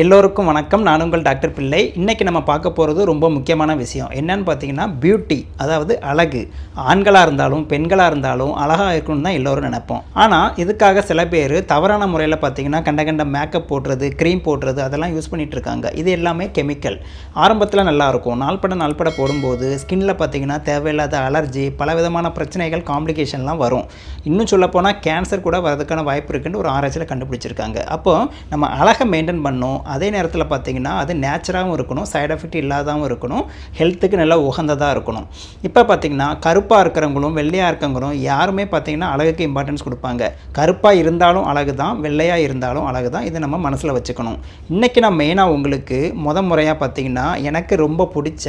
எல்லோருக்கும் வணக்கம். நான் உங்கள் டாக்டர் பிள்ளை. இன்றைக்கி நம்ம பார்க்க போகிறது ரொம்ப முக்கியமான விஷயம் என்னன்னு பார்த்தீங்கன்னா பியூட்டி, அதாவது அழகு. ஆண்களாக இருந்தாலும் பெண்களாக இருந்தாலும் அழகாக இருக்கணும்னு தான் எல்லோரும் நினைப்போம். ஆனால் இதுக்காக சில பேர் தவறான முறையில் பார்த்தீங்கன்னா கண்ட மேக்கப் போடுறது, க்ரீம் போடுறது அதெல்லாம் யூஸ் பண்ணிகிட்டு இருக்காங்க. இது எல்லாமே கெமிக்கல். ஆரம்பத்தில் நல்லாயிருக்கும், நாள்பட போடும்போது ஸ்கின்ல பார்த்தீங்கன்னா தேவையில்லாத அலர்ஜி, பலவிதமான பிரச்சனைகள், காம்ப்ளிகேஷன்லாம் வரும். இன்னும் சொல்லப்போனால் கேன்சர் கூட வரதுக்கான வாய்ப்பு இருக்குன்னு ஒரு ஆராய்ச்சியில் கண்டுபிடிச்சிருக்காங்க. அப்போது நம்ம அழகை மெயின்டைன் பண்ணணும். அதே நேரத்தில் பார்த்தீங்கன்னா அது நேச்சுராகவும் இருக்கணும், சைடு எஃபெக்ட் இல்லாதவும் இருக்கணும், ஹெல்த்துக்கு நல்லா உகந்ததாக இருக்கணும். இப்போ பார்த்தீங்கன்னா கருப்பாக இருக்கிறவங்களும் வெள்ளையாக இருக்கிறவங்களும் யாருமே பார்த்தீங்கன்னா அழகுக்கு இம்பார்ட்டன்ஸ் கொடுப்பாங்க. கருப்பாக இருந்தாலும் அழகு தான், வெள்ளையாக இருந்தாலும் அழகு தான். இதை நம்ம மனசில் வச்சுக்கணும். இன்றைக்கி நான் மெயினாக உங்களுக்கு முறையாக பார்த்தீங்கன்னா எனக்கு ரொம்ப பிடிச்ச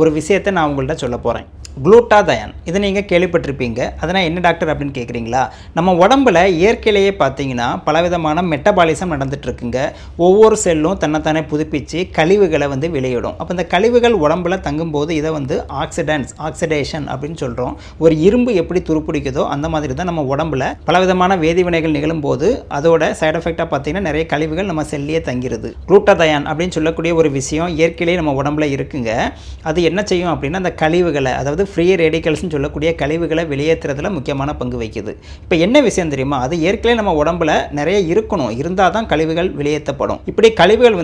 ஒரு விஷயத்தை நான் உங்கள்கிட்ட சொல்ல போகிறேன். குளூட்டாதயான். இதை நீங்கள் கேள்விப்பட்டிருப்பீங்க. அதனால் என்ன டாக்டர் அப்படின்னு கேட்குறீங்களா? நம்ம உடம்பில் இயற்கையிலேயே பார்த்தீங்கன்னா பலவிதமான மெட்டபாலிசம் நடந்துகிட்ருக்குங்க. ஒவ்வொரு செல்லும் தன்னைத்தானே புதுப்பித்து கழிவுகளை வெளியிடும். அப்போ இந்த கழிவுகள் உடம்பில் தங்கும்போது இதை ஆக்சிடேஷன் அப்படின்னு சொல்கிறோம். ஒரு இரும்பு எப்படி துருப்பிடிக்குதோ அந்த மாதிரி தான் நம்ம உடம்பில் பலவிதமான வேதிவினைகள் நிகழும்போது அதோட சைடு எஃபெக்டாக பார்த்தீங்கன்னா நிறைய கழிவுகள் நம்ம செல்லியே தங்கிடுது. குளூட்டாதயான் அப்படின்னு சொல்லக்கூடிய ஒரு விஷயம் இயற்கையிலேயே நம்ம உடம்புல இருக்குங்க. அது என்ன செய்யும் அப்படின்னா அந்த கழிவுகளை, அதாவது ஃப்ரீ ரேடிக்கல்ஸ்னு சொல்லக்கூடிய கழிவுகளை வெளியேற்றுறதுல முக்கியமான பங்கு வகிக்குது. இப்போ என்ன விஷயம் தெரியுமா? அது ஏற்கனவே நம்ம உடம்புல நிறைய இருக்கணும், இருந்தால் தான் கழிவுகள் வெளியேற்றப்படும். இப்படி கழிவுகள்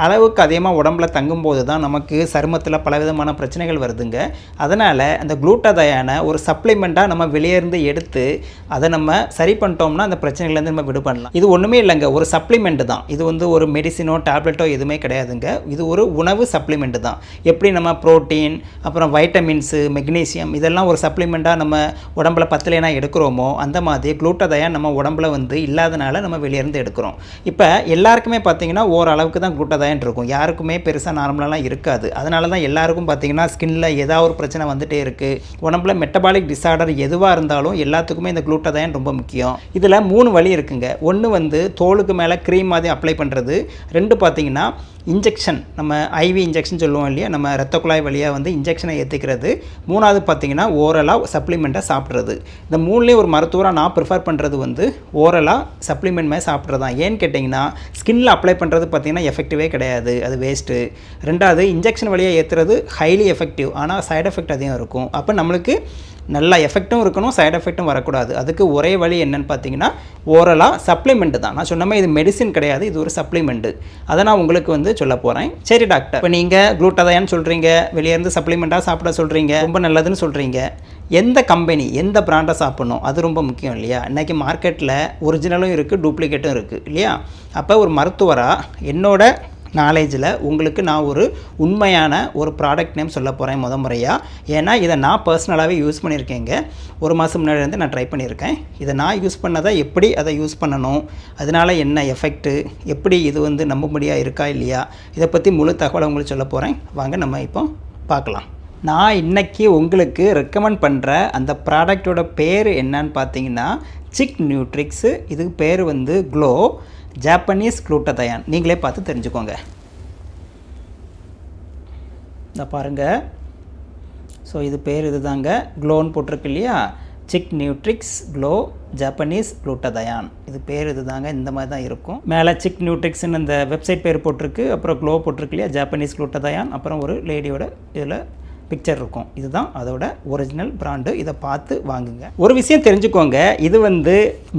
அளவுக்கு அதிகமாக உடம்புல தங்கும்போது தான் நமக்கு சருமத்தில் பலவிதமான பிரச்சனைகள் வருதுங்க. அதனால் அந்த குளூட்டாதயானை ஒரு சப்ளிமெண்ட்டாக நம்ம வெளியேருந்து எடுத்து அதை நம்ம சரி பண்ணிட்டோம்னா அந்த பிரச்சனைகள்லேருந்து நம்ம விடுபடலாம். இது ஒன்றுமே இல்லைங்க, ஒரு சப்ளிமெண்ட் தான். இது ஒரு மெடிசினோ டேப்லெட்டோ எதுவுமே கிடையாதுங்க. இது ஒரு உணவு சப்ளிமெண்ட் தான். எப்படி நம்ம புரோட்டீன், அப்புறம் வைட்டமின்ஸு, மெக்னீசியம் இதெல்லாம் ஒரு சப்ளிமெண்ட்டாக நம்ம உடம்புல பத்தலைனா எடுக்கிறோமோ அந்த மாதிரி குளூட்டாதயான் நம்ம உடம்புல இல்லாதனால நம்ம வெளியேருந்து எடுக்கிறோம். இப்போ எல்லாருக்குமே பார்த்தீங்கன்னா ஓரளவுக்கு தான் குளூட்டாதயான் இருக்கும். யாருக்குமே பெருசாக நார்மலாலாம் இருக்காது. அதனால தான் எல்லாருக்கும் பார்த்தீங்கன்னா ஸ்கின்ல ஏதாவது ஒரு பிரச்சனை வந்துகிட்டே இருக்குது. உடம்புல மெட்டபாலிக் டிஸார்டர் எதுவாக இருந்தாலும் எல்லாத்துக்குமே இந்த குளூட்டாதயான் ரொம்ப முக்கியம். இதில் 3 வழி இருக்குங்க. ஒன்று தோலுக்கு மேலே க்ரீம் மாதிரி அப்ளை பண்ணுறது. 2 பார்த்தீங்கன்னா இன்ஜெக்ஷன், நம்ம ஐவி இன்ஜெக்ஷன் சொல்லுவோம் இல்லையா, நம்ம ரத்த குழாய் வழியாக இன்ஜெக்ஷனை ஏற்றிக்கிறது. 3வது பார்த்தீங்கன்னா ஓரலாக சப்ளிமெண்ட்டாக சாப்பிட்றது. இந்த 3லேயும் ஒரு மருத்துவராக நான் ப்ரிஃபர் பண்ணுறது ஓரலாக சப்ளிமெண்ட் மாதிரி சாப்பிட்றது தான். ஏன்னு கேட்டிங்கன்னா ஸ்கின்னில் அப்ளை பண்ணுறது பார்த்தீங்கன்னா எஃபெக்டிவே கிடையாது, அது வேஸ்ட்டு. 2வது இன்ஜெக்ஷன் வழியாக ஏற்றுறது ஹைலி எஃபெக்டிவ், ஆனால் சைடு எஃபெக்ட் அதிகம் இருக்கும். அப்போ நம்மளுக்கு நல்ல எஃபெக்ட்டும் இருக்கணும், சைடு எஃபெக்ட்டும் வரக்கூடாது. அதுக்கு ஒரே வழி என்னென்னு பார்த்தீங்கன்னா ஓரலாக சப்ளிமெண்ட்டு தான். நான் சொன்ன மாதிரி இது மெடிசின் கிடையாது, இது ஒரு சப்ளிமெண்ட்டு. அதை நான் உங்களுக்கு சொல்ல போகிறேன். சரி டாக்டர், இப்போ நீங்கள் குளூட்டாதயான் சொல்கிறீங்க, வெளியேருந்து சப்ளிமெண்ட்டாக சாப்பிட சொல்கிறீங்க, ரொம்ப நல்லதுன்னு சொல்கிறீங்க. எந்த கம்பெனி, எந்த பிராண்டை சாப்பிட்ணும் அது ரொம்ப முக்கியம் இல்லையா? இன்றைக்கி மார்க்கெட்டில் ஒரிஜினலும் இருக்குது, டூப்ளிகேட்டும் இருக்குது இல்லையா? அப்போ ஒரு மருத்துவராக என்னோட நாலேஜில் உங்களுக்கு நான் ஒரு உண்மையான ஒரு ப்ராடக்ட் நேம் சொல்ல போகிறேன் முறையாக. ஏன்னா இதை நான் பர்சனலாகவே யூஸ் பண்ணியிருக்கேங்க. 1 மாதம் முன்னாடி நான் ட்ரை பண்ணியிருக்கேன். இதை நான் யூஸ் பண்ணதை எப்படி அதை யூஸ் பண்ணணும், அதனால் என்ன எஃபெக்ட்டு, எப்படி இது நம்பும்படியாக இருக்கா இல்லையா, இதை பற்றி முழு தகவலை உங்களுக்கு சொல்ல போகிறேன். வாங்க நம்ம இப்போ பார்க்கலாம். நான் இன்றைக்கி உங்களுக்கு ரெக்கமெண்ட் பண்ணுற அந்த ப்ராடக்டோட பேர் என்னன்னு பார்த்தீங்கன்னா சிக் நியூட்ரிக்ஸு. இதுக்கு பேர் க்ளோ ஜாப்பனீஸ் குளூட்டாதயான். நீங்களே பார்த்து தெரிஞ்சுக்கோங்க. இந்த பாருங்கள். ஸோ இது பேர் இதுதாங்க, க்ளோன்னு போட்டிருக்கு இல்லையா, சிக் நியூட்ரிக்ஸ் க்ளோ ஜாப்பனீஸ் குளூட்டாதயான். இது பேர் இதுதாங்க, இந்த மாதிரி தான் இருக்கும். மேலே சிக் நியூட்ரிக்ஸ்ன்னு இந்த வெப்சைட் பேர் போட்டிருக்கு, அப்புறம் க்ளோ போட்டிருக்கு இல்லையா, ஜாப்பனீஸ் குளூட்டாதயான், அப்புறம் ஒரு லேடியோட இதில் பிக்சர் இருக்கும். இதுதான் அதோட ஒரிஜினல் பிராண்டு. இதை பார்த்து வாங்குங்க. ஒரு விஷயம் தெரிஞ்சுக்கோங்க, இது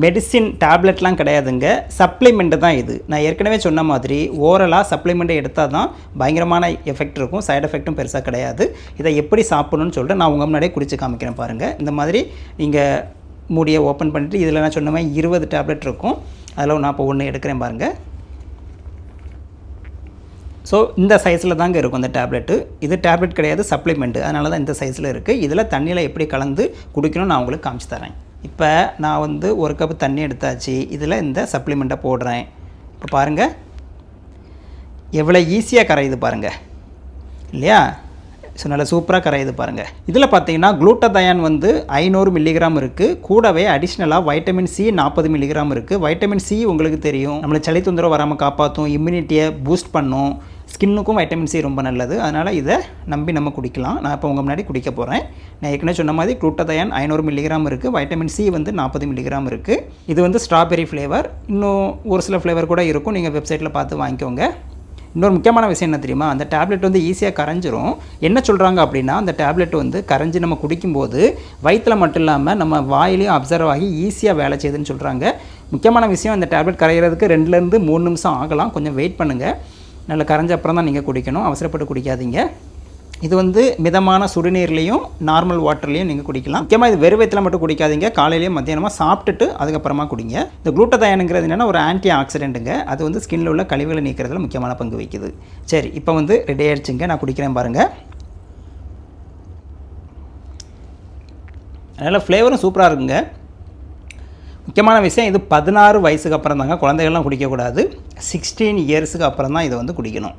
மெடிசின் டேப்லெட்லாம் கிடையாதுங்க, சப்ளிமெண்ட்டு தான் இது. நான் ஏற்கனவே சொன்ன மாதிரி ஓரலாக சப்ளிமெண்ட்டை எடுத்தால் தான் பயங்கரமான எஃபெக்ட் இருக்கும், சைடு எஃபெக்ட்டும் பெருசாக கிடையாது. இதை எப்படி சாப்பிடணும்னு சொல்லிட்டு நான் உங்கள் முன்னாடியே குடிச்சு காமிக்கிறேன் பாருங்கள். இந்த மாதிரி நீங்கள் மூடியை ஓப்பன் பண்ணிவிட்டு இதில் நான் சொன்ன மாதிரி 20 டேப்லெட் இருக்கும். அதில் நான் இப்போ 1 எடுக்கிறேன் பாருங்கள். ஸோ இந்த சைஸில் தாங்க இருக்கும் இந்த டேப்லெட்டு. இது டேப்லெட் கிடையாது, சப்ளிமெண்ட்டு. அதனால தான் இந்த சைஸில் இருக்குது. இதில் தண்ணியில் எப்படி கலந்து குடிக்கணும்னு நான் உங்களுக்கு காமிச்சு தரேன். இப்போ நான் 1 கப் தண்ணி எடுத்தாச்சு. இதில் இந்த சப்ளிமெண்ட்டை போடுறேன். இப்போ பாருங்கள் எவ்வளோ ஈஸியாக கரையுது பாருங்கள் இல்லையா? ஸோ நல்லா சூப்பராக கரையுது பாருங்கள். இதில் பார்த்தீங்கன்னா குளூட்டாதயான் 500 மில்லிகிராம் இருக்குது. கூடவே அடிஷ்னலாக வைட்டமின் சி 40 மில்லிகிராம் இருக்குது. வைட்டமின் சி உங்களுக்கு தெரியும், நம்மளை சளி தொந்தரவு வராமல் காப்பாற்றும், இம்யூனிட்டியை பூஸ்ட் பண்ணும், ஸ்கின்னுக்கும் வைட்டமின் சி ரொம்ப நல்லது. அதனால் இதை நம்பி நம்ம குடிக்கலாம். நான் இப்போ உங்கள் முன்னாடி குடிக்க போகிறேன். நான் ஏற்கனவே சொன்ன மாதிரி குளூட்டாதயான் 500 மில்லிகிராம் இருக்குது, வைட்டமின் சி 40 மில்லிகிராம் இருக்குது. இது ஸ்ட்ராபெரி ஃப்ளேவர், இன்னும் ஒரு சில ஃப்ளேவர் கூட இருக்கும், நீங்கள் வெப்சைட்டில் பார்த்து வாங்கிக்கோங்க. இன்னொரு முக்கியமான விஷயம் என்ன தெரியுமா, அந்த டேப்லெட் வந்து ஈஸியாக கரைஞ்சிரும். என்ன சொல்கிறாங்க அப்படின்னா, அந்த டேப்லெட் வந்து கரைஞ்சி நம்ம குடிக்கும்போது வயிற்றில் மட்டும் இல்லாமல் நம்ம வாயிலையும் அப்சர்வ் ஆகி ஈஸியாக வேலை செய்யுதுன்னு சொல்கிறாங்க. முக்கியமான விஷயம், அந்த டேப்லெட் கரைகிறதுக்கு 2லேருந்து 3 நிமிஷம் ஆகலாம். கொஞ்சம் வெயிட் பண்ணுங்கள். நல்லா கரைஞ்ச அப்புறம் தான் நீங்கள் குடிக்கணும். அவசரப்பட்டு குடிக்காதீங்க. இது வந்து மிதமான சுடுநீர்லேயும் நார்மல் வாட்டர்லேயும் நீங்கள் குடிக்கலாம். முக்கியமாக இது வெறும் வயிற்றில் மட்டும் குடிக்காதீங்க. காலையிலேயும் மத்தியானமாக சாப்பிட்டுட்டு அதுக்கப்புறமா குடிங்க. இந்த குளூட்டதாயனுங்கிறது என்னென்னா ஒரு ஆன்டி ஆக்சிடென்ட்டுங்க. அது வந்து ஸ்கின்னில் உள்ள கழிவுகளை நீக்கிறதுல முக்கியமான பங்கு வகிக்குது. சரி, இப்போ வந்து ரெடி ஆகிடுச்சுங்க. நான் குடிக்கிறேன் பாருங்கள். அதனால் ஃப்ளேவரும் சூப்பராக இருக்குங்க. முக்கியமான விஷயம், இது 16 வயசுக்கு அப்புறம் தாங்க. குழந்தைகள்லாம் குடிக்கக்கூடாது. 16 இயர்ஸுக்கு அப்புறம் தான் இதை வந்து குடிக்கணும்.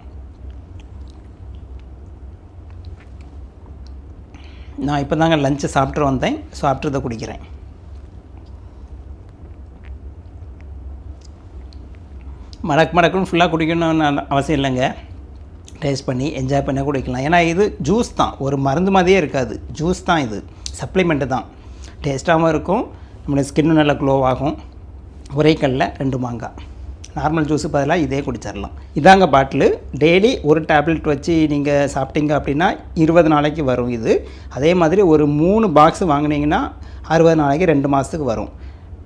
நான் இப்போ தாங்க லஞ்சு சாப்பிட்டு வந்தேன். சாப்பிட்றதை குடிக்கிறேன். மடக்குன்னு ஃபுல்லாக குடிக்கணும்னு அவசியம் இல்லைங்க. டேஸ்ட் பண்ணி என்ஜாய் பண்ணி குடிக்கலாம். ஏன்னா இது ஜூஸ் தான், ஒரு மருந்து மாதிரியே இருக்காது. ஜூஸ் தான், இது சப்ளிமெண்ட்டு தான். டேஸ்ட்டாகவும் இருக்கும், நம்மளுடைய ஸ்கின்னு நல்லா க்ளோ ஆகும். ஒரே கல்லில் 2 மாங்காய். நார்மல் ஜூஸு பதிலாக இதே குடிச்சிடலாம். இதாங்க பாட்டிலு. டெய்லி ஒரு டேப்லெட் வச்சு நீங்கள் சாப்பிட்டீங்க அப்படின்னா 20 நாளைக்கு வரும் இது. அதே மாதிரி ஒரு 3 பாக்ஸ் வாங்கினீங்கன்னா 60 நாளைக்கு 2 மாதத்துக்கு வரும்.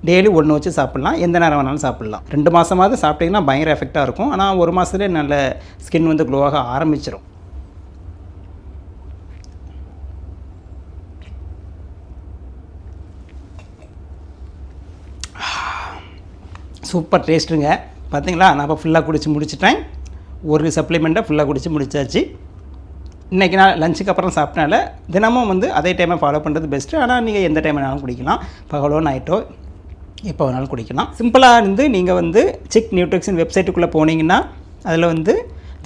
டெய்லி 1 வச்சு சாப்பிட்லாம். எந்த நேரம் வேணாலும் சாப்பிட்லாம். 2 மாதமாவது சாப்பிட்டிங்கன்னா பயங்கர எஃபெக்டாக இருக்கும். ஆனால் 1 மாதத்துலேயே நல்ல ஸ்கின் வந்து க்ளோவாக ஆரம்பிச்சிடும். சூப்பர் டேஸ்ட்டுங்க. பார்த்தீங்களா, நான் இப்போ ஃபுல்லாக குடிச்சு முடிச்சிட்டேன். ஒரு சப்ளிமெண்ட்டை ஃபுல்லாக குடிச்சு முடிச்சாச்சு. இன்றைக்கி நான் லஞ்சுக்கு அப்புறம் சாப்பிட்டனால தினமும் வந்து அதே டைமை ஃபாலோ பண்ணுறது பெஸ்ட்டு. ஆனால் நீங்கள் எந்த டைம் வேணாலும் குடிக்கலாம். பகலோ நைட்டோ எப்போ வேணாலும் குடிக்கலாம். சிம்பிளாக இருந்து நீங்கள் வந்து சிக் நியூட்ரிஷன் வெப்சைட்டுக்குள்ளே போனீங்கன்னா அதில் வந்து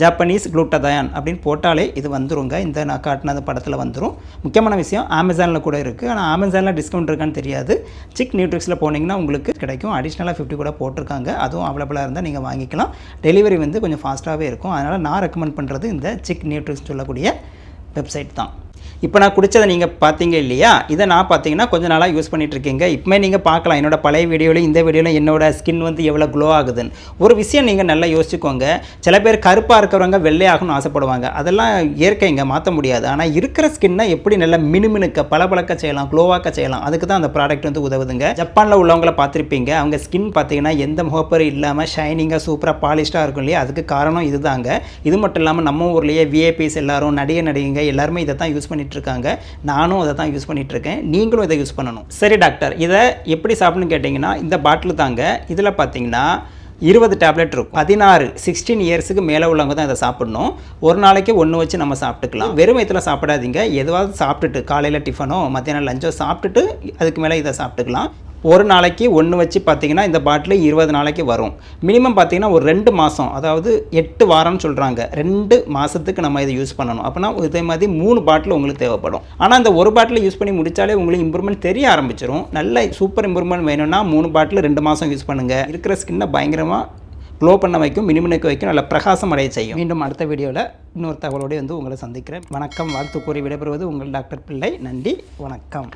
ஜாப்பனீஸ் குளூட்டதாயன் அப்படின்னு போட்டாலே இது வந்துருங்க. இந்த நான் காட்டின படத்தில் வந்துடும். முக்கியமான விஷயம், அமேசானில் கூட இருக்குது. ஆனால் அமேசானில் டிஸ்கவுண்ட் இருக்கான்னு தெரியாது. சிக் நியூட்ரிக்ஸில் போனீங்கன்னா உங்களுக்கு கிடைக்கும். அடிஷ்னலாக 50 கூட போட்டிருக்காங்க. அதுவும் அவைலபிளாக இருந்தால் நீங்கள் வாங்கிக்கலாம். டெலிவரி வந்து கொஞ்சம் ஃபாஸ்ட்டாகவே இருக்கும். அதனால் நான் ரெக்கமெண்ட் பண்ணுறது இந்த சிக் நியூட்ரிக்ஸ் சொல்லக்கூடிய வெப்சைட் தான். இப்போ நான் குடித்ததை நீங்கள் பார்த்தீங்க இல்லையா, இதை நான் பார்த்தீங்கன்னா கொஞ்சம் நாளாக யூஸ் பண்ணிகிட்ருக்கீங்க. இப்போ நீங்கள் பார்க்கலாம் என்னோட பழைய வீடியோவில் இந்த வீடியோவில் என்னோட ஸ்கின் வந்து எவ்வளோ க்ளோ ஆகுதுன்னு. ஒரு விஷயம் நீங்கள் நல்லா யோசிச்சுக்கோங்க. சில பேர் கருப்பாக இருக்கிறவங்க வெள்ளையாகணும்னு ஆசைப்படுவாங்க. அதெல்லாம் இயற்கைங்க, மாற்ற முடியாது. ஆனால் இருக்கிற ஸ்கின்னை எப்படி நல்லா மினுமினுக்க பளபளக்க செய்யலாம், க்ளோவாக்க செய்யலாம், அதுக்கு தான் அந்த ப்ராடக்ட் வந்து உதவுதுங்க. ஜப்பானில் உள்ளவங்களை பார்த்துருப்பீங்க. அவங்க ஸ்கின் பார்த்தீங்கன்னா எந்த முகப்பரு இல்லாமல் ஷைனிங்காக சூப்பராக பாலிஷ்டாக இருக்கும் இல்லையா, அதுக்கு காரணம் இது தாங்க. இது மட்டும் இல்லாமல் நம்ம ஊர்லேயே விஐபிஸ் எல்லாரும் நடிகைங்க எல்லாருமே இதை தான் யூஸ் பண்ணிட்டு இருக்காங்க. நானும் அதை தான் யூஸ் பண்ணிட்டு இருக்கேன். நீங்களும் இதை யூஸ் பண்ணணும். சரி டாக்டர், இதை எப்படி சாப்பிடணும்னு கேட்டிங்கன்னா, இந்த பாட்டில் தாங்க. இதில் பார்த்தீங்கன்னா 20 டேப்லெட் இருக்கும். 16 இயர்ஸுக்கு மேலே உள்ளவங்க தான் இதை சாப்பிடணும். ஒரு நாளைக்கு 1 வச்சு நம்ம சாப்பிட்டுக்கலாம். வெறும் வயிற்றில் சாப்பிடாதீங்க. எதுவாவது சாப்பிட்டுட்டு காலையில் டிஃபனோ மத்தியானம் லஞ்சோ சாப்பிட்டுட்டு அதுக்கு மேலே இதை சாப்பிட்டுக்கலாம். ஒரு நாளைக்கு 1 வச்சு பார்த்தீங்கன்னா இந்த பாட்டில் 20 நாளைக்கு வரும். மினிமம் பார்த்தீங்கன்னா ஒரு 2 மாதம், அதாவது 8 வாரம்னு சொல்கிறாங்க. 2 மாதத்துக்கு நம்ம இதை யூஸ் பண்ணணும். அப்படின்னா இதே மாதிரி 3 பாட்டில் உங்களுக்கு தேவைப்படும். ஆனால் இந்த ஒரு பாட்டில் யூஸ் பண்ணி முடித்தாலே உங்களுக்கு இம்ப்ரூவ்மெண்ட் தெரிய ஆரம்பிச்சிடும். நல்ல சூப்பர் இம்ப்ரூவ்மெண்ட் வேணும்னா 3 பாட்டில் 2 மாதம் யூஸ் பண்ணுங்கள். இருக்கிற ஸ்கின்னை பயங்கரமாக க்ளோ பண்ண வைக்கும், மினுமினுக்க வைக்கும், நல்ல பிரகாசம் அடைய செய்யும். மீண்டும் அடுத்த வீடியோவில் இன்னொரு தகவலோடு வந்து உங்களை சந்திக்கிறேன். வணக்கம். வாழ்த்து கூறி விடைபெறுவது உங்கள் டாக்டர் பிள்ளை. நன்றி, வணக்கம்.